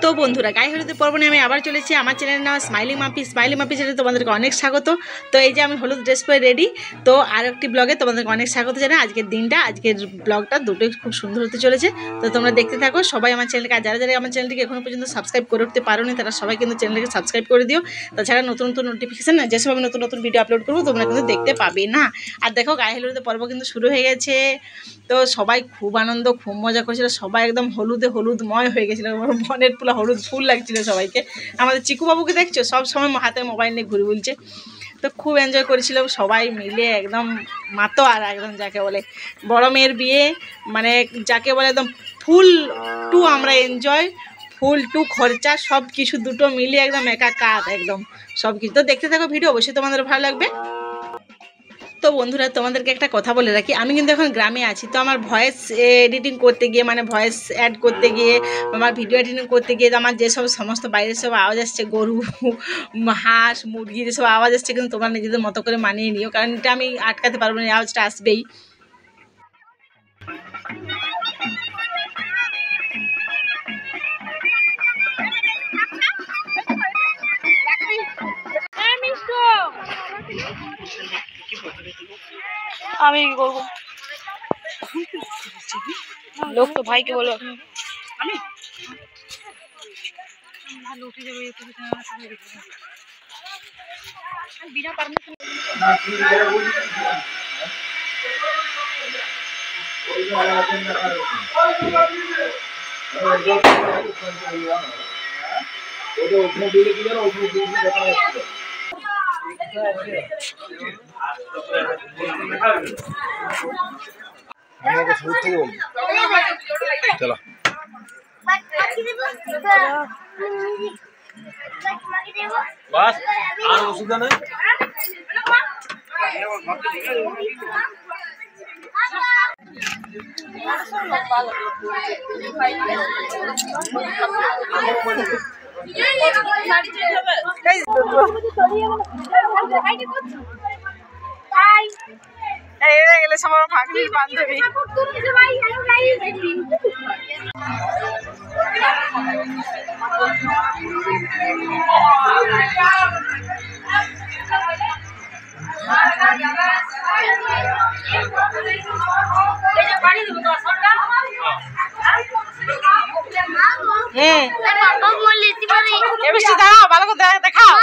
তো বন্ধুরা গায়ে হলুদের পর্ব নিয়ে আমি আবার চলেছি। আমার চ্যানেলের নাম স্মাইলিং মাম্পি। স্মাইলিং মাম্পি চ্যানেলে তোমাদেরকে অনেক স্বাগত। তো এই যে আমি হলুদ ড্রেস পরে রেডি। তো আর একটি ব্লগে তোমাদেরকে অনেক স্বাগত জানাই। আজকের দিনটা, আজকের ব্লগটা দুটোই খুব সুন্দর হতে চলেছে। তো তোমরা দেখতে থাকো। সবাই আমার চ্যানেলকে, আর যারা যারা আমার চ্যানেলটিকে এখনো পর্যন্ত সাবস্ক্রাইব করে উঠতে পারোনি তারা সবাই কিন্তু চ্যানেলকে সাবস্ক্রাইব করে দিও। তাছাড়া নতুন নতুন নোটিফিকেশান, যেসব আমি নতুন নতুন ভিডিও আপলোড করবো তোমরা কিন্তু দেখতে পাবে না। আর দেখো গায়ে হলুদের পর্ব কিন্তু শুরু হয়ে গেছে। তো সবাই খুব আনন্দ, খুব মজা করছিল। সবাই একদম হলুদে হলুদময় হয়ে গেছিলো। মনের পুরো হলুদ ফুল লাগছিল সবাইকে। আমাদের চিকুবাবুকে দেখছো, সব সময় হাতে মোবাইল নিয়ে ঘুরে বলছে। তো খুব এনজয় করেছিল সবাই মিলে, একদম মাতো। আর একদম যাকে বলে বড় মেয়ের বিয়ে, মানে যাকে বলে একদম ফুল টু আমরা এনজয়, ফুল টু খরচা, সব কিছু দুটো মিলে একদম একাকার একদম সব কিছু। তো দেখতে থাকো ভিডিও, অবশ্যই তোমাদের ভালো লাগবে। তো বন্ধুরা তোমাদেরকে একটা কথা বলে রাখি, আমি কিন্তু এখন গ্রামে আছি। তো আমার ভয়েস এডিটিং করতে গিয়ে, মানে ভয়েস অ্যাড করতে গিয়ে, আমার ভিডিও এডিটিং করতে গিয়ে আমার যেসব সমস্ত বাইরের সব আওয়াজ আসছে, গরু, হাঁস, মুরগি যেসব আওয়াজ আসছে, কিন্তু তোমরা নিজেদের মতো করে মানিয়ে নিও, কারণ এটা আমি আটকাতে পারবো না, আওয়াজটা আসবেই। আমি কি করবো, লোক তো ভাইকে বলো। আমি ভালো উঠে যাবে বিনা পারমিশন। চলো বাস আর ওষুধ নেই। গেলে সবার ফাঁকলির বান্ধবী। দাঁড়াও, ভালো করে দেখাও।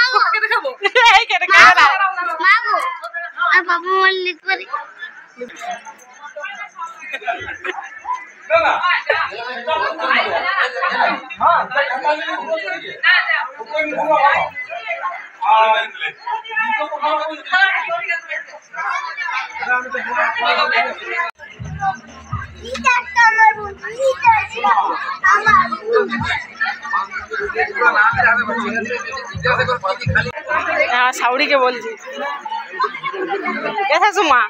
সাউরিকে বলছি কেসা সুমা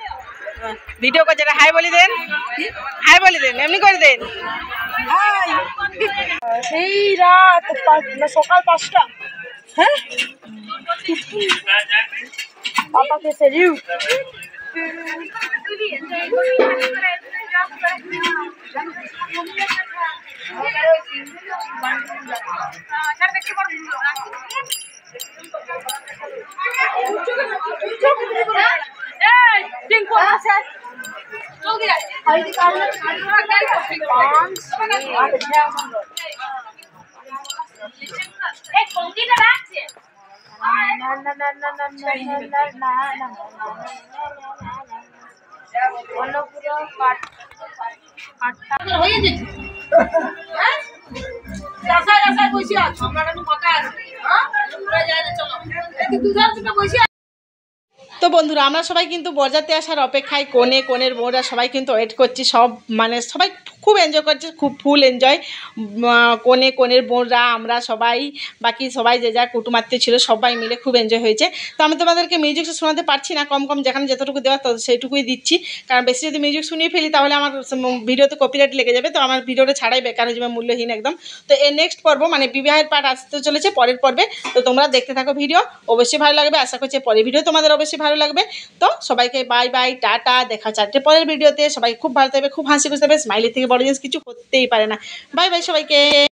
ভিডিও করছে, হাই বলি দেন, হাই বলি দেন, এমনি করে দেন। সেই রাত সকাল 5টা। হ্যাঁ পাপাকে সেলিউট। তো বন্ধুরা আমরা সবাই কিন্তু বরযাত্রী আসার অপেক্ষায়, কোণের বউরা সবাই কিন্তু ওয়েট করছি। সব মানে সবাই খুব এনজয় করছে, খুব ফুল এনজয়। কোণের বোনরা, আমরা সবাই, বাকি সবাই যে যা কুটুমাত্মীয় ছিল সবাই মিলে খুব এনজয় হয়েছে। তো আমি তোমাদেরকে মিউজিক শোনাতে পারছি না, কম যেখানে যতটুকু দেওয়া সেইটুকুই দিচ্ছি, কারণ বেশি যদি মিউজিক শুনিয়ে ফেলি তাহলে আমার ভিডিওতে কপিরাইট লেগে যাবে। তো আমার ভিডিওটা ছাড়াই বেকার হয়ে যাবে, মূল্যহীন একদম। তো এর নেক্সট পর্ব মানে বিবাহের পার্ট আসতে চলেছে পরের পর্বে। তো তোমরা দেখতে থাকো ভিডিও, অবশ্যই ভালো লাগবে। আশা করছি পরের ভিডিও তোমাদের অবশ্যই ভালো লাগবে। তো সবাইকে বাই বাই, টাটা, দেখা চারটে পরের ভিডিওতে। সবাই খুব ভালো থাকবে, খুব হাসি খুশি থাকবে। স্মাইলি থেকে বড় জিনিস কিছু হতেই পারে না। বাই বাই সবাইকে।